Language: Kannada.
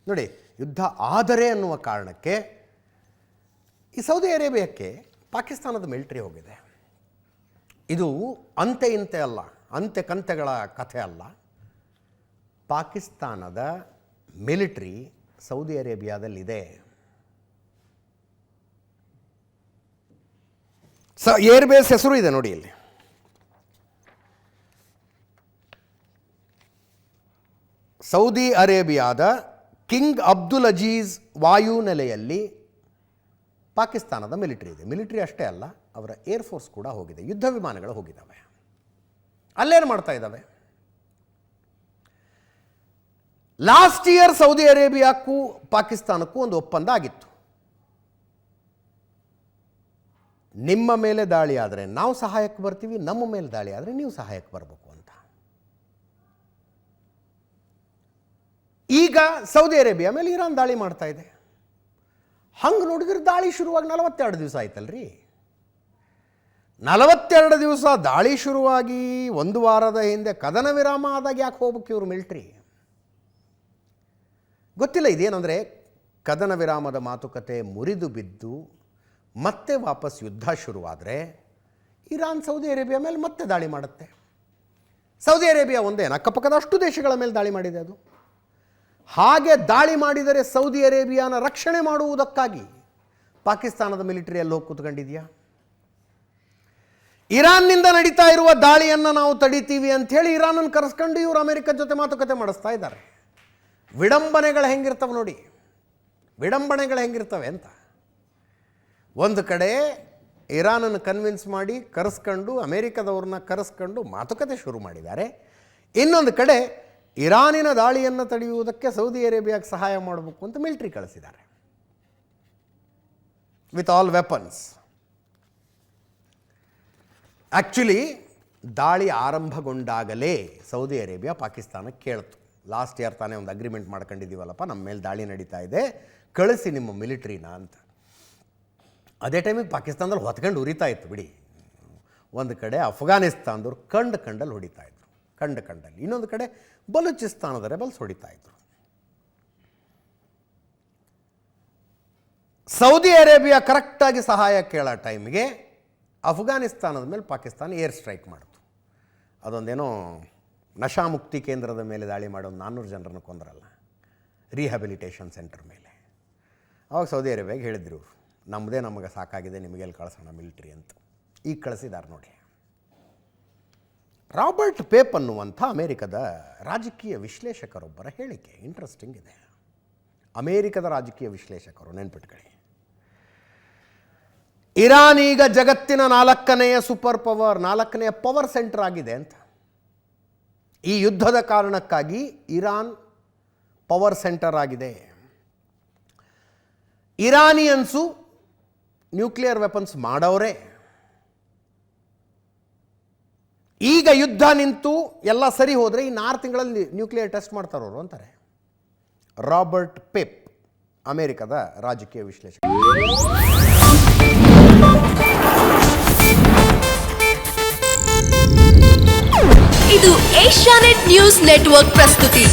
ನೋಡಿ, ಯುದ್ಧ ಆದರೆ ಅನ್ನುವ ಕಾರಣಕ್ಕೆ ಈ ಸೌದಿ ಅರೇಬಿಯಾಕ್ಕೆ ಪಾಕಿಸ್ತಾನದ ಮಿಲಿಟರಿ ಹೋಗಿದೆ. ಇದು ಅಂತೆ ಇಂತೆ ಅಲ್ಲ, ಅಂತೆ ಕಂತೆಗಳ ಕಥೆ ಅಲ್ಲ. ಪಾಕಿಸ್ತಾನದ ಮಿಲಿಟರಿ ಸೌದಿ ಅರೇಬಿಯಾದಲ್ಲಿದೆ. ಏರ್ಬೇಸ್ ಹೆಸರು ಇದೆ ನೋಡಿ ಇಲ್ಲಿ. ಸೌದಿ ಅರೇಬಿಯಾದ ಕಿಂಗ್ ಅಬ್ದುಲ್ ಅಜೀಜ್ ವಾಯುನೆಲೆಯಲ್ಲಿ ಪಾಕಿಸ್ತಾನದ ಮಿಲಿಟರಿ ಇದೆ. ಮಿಲಿಟರಿ ಅಷ್ಟೇ ಅಲ್ಲ, ಅವರ ಏರ್ಫೋರ್ಸ್ ಕೂಡ ಹೋಗಿದೆ, ಯುದ್ಧ ವಿಮಾನಗಳು ಹೋಗಿದ್ದಾವೆ. ಅಲ್ಲೇನು ಮಾಡ್ತಾ ಇದ್ದಾವೆ? ಲಾಸ್ಟ್ ಇಯರ್ ಸೌದಿ ಅರೇಬಿಯಾಕ್ಕೂ ಪಾಕಿಸ್ತಾನಕ್ಕೂ ಒಂದು ಒಪ್ಪಂದ ಆಗಿತ್ತು. ನಿಮ್ಮ ಮೇಲೆ ದಾಳಿ ಆದರೆ ನಾವು ಸಹಾಯಕ್ಕೆ ಬರ್ತೀವಿ, ನಮ್ಮ ಮೇಲೆ ದಾಳಿ ಆದರೆ ನೀವು ಸಹಾಯಕ್ಕೆ ಬರಬೇಕು ಅಂತ. ಈಗ ಸೌದಿ ಅರೇಬಿಯಾ ಮೇಲೆ ಇರಾನ್ ದಾಳಿ ಮಾಡ್ತಾ ಇದೆ. ಹಂಗೆ ನೋಡಿದ್ರೆ ದಾಳಿ ಶುರುವಾಗಿ 42 ದಿವಸ ಆಯ್ತಲ್ರಿ. 42 ದಿವಸ ದಾಳಿ ಶುರುವಾಗಿ 1 ವಾರದ ಹಿಂದೆ ಕದನ ವಿರಾಮ ಆದಾಗ ಯಾಕೆ ಹೋಗ್ಬೇಕು ಇವರು ಮಿಲಿಟ್ರಿ? ಗೊತ್ತಿಲ್ಲ. ಇದೇನೆಂದರೆ ಕದನ ವಿರಾಮದ ಮಾತುಕತೆ ಮುರಿದು ಬಿದ್ದು ಮತ್ತೆ ವಾಪಸ್ ಯುದ್ಧ ಶುರುವಾದರೆ ಇರಾನ್ ಸೌದಿ ಅರೇಬಿಯಾ ಮೇಲೆ ಮತ್ತೆ ದಾಳಿ ಮಾಡುತ್ತೆ. ಸೌದಿ ಅರೇಬಿಯಾ ಒಂದೇನು, ಅಕ್ಕಪಕ್ಕದ ಅಷ್ಟು ದೇಶಗಳ ಮೇಲೆ ದಾಳಿ ಮಾಡಿದೆ ಅದು. ಹಾಗೆ ದಾಳಿ ಮಾಡಿದರೆ ಸೌದಿ ಅರೇಬಿಯಾನ ರಕ್ಷಣೆ ಮಾಡುವುದಕ್ಕಾಗಿ ಪಾಕಿಸ್ತಾನದ ಮಿಲಿಟರಿಯಲ್ಲಿ ಹೋಗಿ ಕೂತ್ಕೊಂಡಿದೆಯಾ? ಇರಾನ್ನಿಂದ ನಡೀತಾ ಇರುವ ದಾಳಿಯನ್ನು ನಾವು ತಡಿತೀವಿ ಅಂಥೇಳಿ ಇರಾನನ್ನು ಕರೆಸ್ಕೊಂಡು ಇವರು ಅಮೆರಿಕದ ಜೊತೆ ಮಾತುಕತೆ ಮಾಡಿಸ್ತಾ ಇದ್ದಾರೆ. ವಿಡಂಬನೆಗಳು ಹೆಂಗಿರ್ತವೆ ನೋಡಿ, ವಿಡಂಬನೆಗಳು ಹೆಂಗಿರ್ತವೆ ಅಂತ. ಒಂದು ಕಡೆ ಇರಾನನ್ನು ಕನ್ವಿನ್ಸ್ ಮಾಡಿ ಕರೆಸ್ಕೊಂಡು ಅಮೇರಿಕದವ್ರನ್ನ ಕರೆಸ್ಕೊಂಡು ಮಾತುಕತೆ ಶುರು ಮಾಡಿದ್ದಾರೆ. ಇನ್ನೊಂದು ಕಡೆ ಇರಾನಿನ ದಾಳಿಯನ್ನು ತಡೆಯುವುದಕ್ಕೆ ಸೌದಿ ಅರೇಬಿಯಾಗೆ ಸಹಾಯ ಮಾಡಬೇಕು ಅಂತ ಮಿಲಿಟ್ರಿ ಕಳಿಸಿದ್ದಾರೆ ವಿತ್ ಆಲ್ ವೆಪನ್ಸ್. ಆ್ಯಕ್ಚುಲಿ ದಾಳಿ ಆರಂಭಗೊಂಡಾಗಲೇ ಸೌದಿ ಅರೇಬಿಯಾ ಪಾಕಿಸ್ತಾನಕ್ಕೆ ಕೇಳ್ತು, ಲಾಸ್ಟ್ ಇಯರ್ ತಾನೇ ಒಂದು ಅಗ್ರಿಮೆಂಟ್ ಮಾಡ್ಕೊಂಡಿದ್ದೀವಲ್ಲಪ್ಪ, ನಮ್ಮ ಮೇಲೆ ದಾಳಿ ನಡೀತಾ ಇದೆ, ಕಳಿಸಿ ನಿಮ್ಮ ಮಿಲಿಟ್ರಿನ ಅಂತ. ಅದೇ ಟೈಮಿಗೆ ಪಾಕಿಸ್ತಾನದಲ್ಲಿ ಹೊತ್ಕೊಂಡು ಉರಿತಾ ಇತ್ತು ಬಿಡಿ. ಒಂದು ಕಡೆ ಅಫ್ಘಾನಿಸ್ತಾನದವ್ರು ಕಂಡಲ್ಲಿ ಹೊಡಿತಾ ಇದ್ರು, ಕಂಡಲ್ಲಿ. ಇನ್ನೊಂದು ಕಡೆ ಬಲೂಚಿಸ್ತಾನದ ರೆಬಲ್ಸ್ ಹೊಡಿತಾ ಇದ್ರು. ಸೌದಿ ಅರೇಬಿಯಾ ಕರೆಕ್ಟಾಗಿ ಸಹಾಯ ಕೇಳೋ ಟೈಮ್ಗೆ ಅಫ್ಘಾನಿಸ್ತಾನದ ಮೇಲೆ ಪಾಕಿಸ್ತಾನ ಏರ್ ಸ್ಟ್ರೈಕ್ ಮಾಡಿತು. ಅದೊಂದೇನೋ ನಶಾಮುಕ್ತಿ ಕೇಂದ್ರದ ಮೇಲೆ ದಾಳಿ ಮಾಡೋದು 400 ಜನರನ್ನು ಕೊಂದರಲ್ಲ, ರಿಹ್ಯಾಬಿಲಿಟೇಷನ್ ಸೆಂಟರ್ ಮೇಲೆ. ಅವಾಗ ಸೌದಿ ಅರೇಬಿಯಾಗೆ ಹೇಳಿದ್ರು, ನಮಗೆ ಸಾಕಾಗಿದೆ, ನಿಮಗೆಲ್ಲಿ ಕಳಿಸೋಣ ಮಿಲಿಟ್ರಿ ಅಂತ. ಈಗ ಕಳಿಸಿದ್ದಾರೆ ನೋಡಿ. ರಾಬರ್ಟ್ ಪೇಪ್ ಅನ್ನುವಂಥ ಅಮೇರಿಕದ ರಾಜಕೀಯ ವಿಶ್ಲೇಷಕರೊಬ್ಬರ ಹೇಳಿಕೆ ಇಂಟ್ರೆಸ್ಟಿಂಗ್ ಇದೆ. ಅಮೇರಿಕದ ರಾಜಕೀಯ ವಿಶ್ಲೇಷಕರು, ನೆನ್ಪಿಟ್ಕೊಳ್ಳಿ. ಇರಾನ್ ಈಗ ಜಗತ್ತಿನ 4ನೇ ಸೂಪರ್ ಪವರ್, 4ನೇ ಪವರ್ ಸೆಂಟರ್ ಆಗಿದೆ ಅಂತ. ಈ ಯುದ್ಧದ ಕಾರಣಕ್ಕಾಗಿ ಇರಾನ್ ಪವರ್ ಸೆಂಟರ್ ಆಗಿದೆ. ಇರಾನಿಯನ್ಸು ನ್ಯೂಕ್ಲಿಯರ್ ವೆಪನ್ಸ್ ಮಾಡವರೇ. ಈಗ ಯುದ್ಧ ನಿಂತು ಎಲ್ಲ ಸರಿ ಹೋದರೆ ಈ 6 ತಿಂಗಳಲ್ಲಿ ನ್ಯೂಕ್ಲಿಯರ್ ಟೆಸ್ಟ್ ಮಾಡ್ತಾರವರು ಅಂತಾರೆ ರಾಬರ್ಟ್ ಪೇಪ್, ಅಮೇರಿಕದ ರಾಜಕೀಯ ವಿಶ್ಲೇಷಕ. ಇದು ಏಷ್ಯಾನೆಟ್ ನ್ಯೂಸ್ ನೆಟ್ವರ್ಕ್ ಪ್ರಸ್ತುತಿ.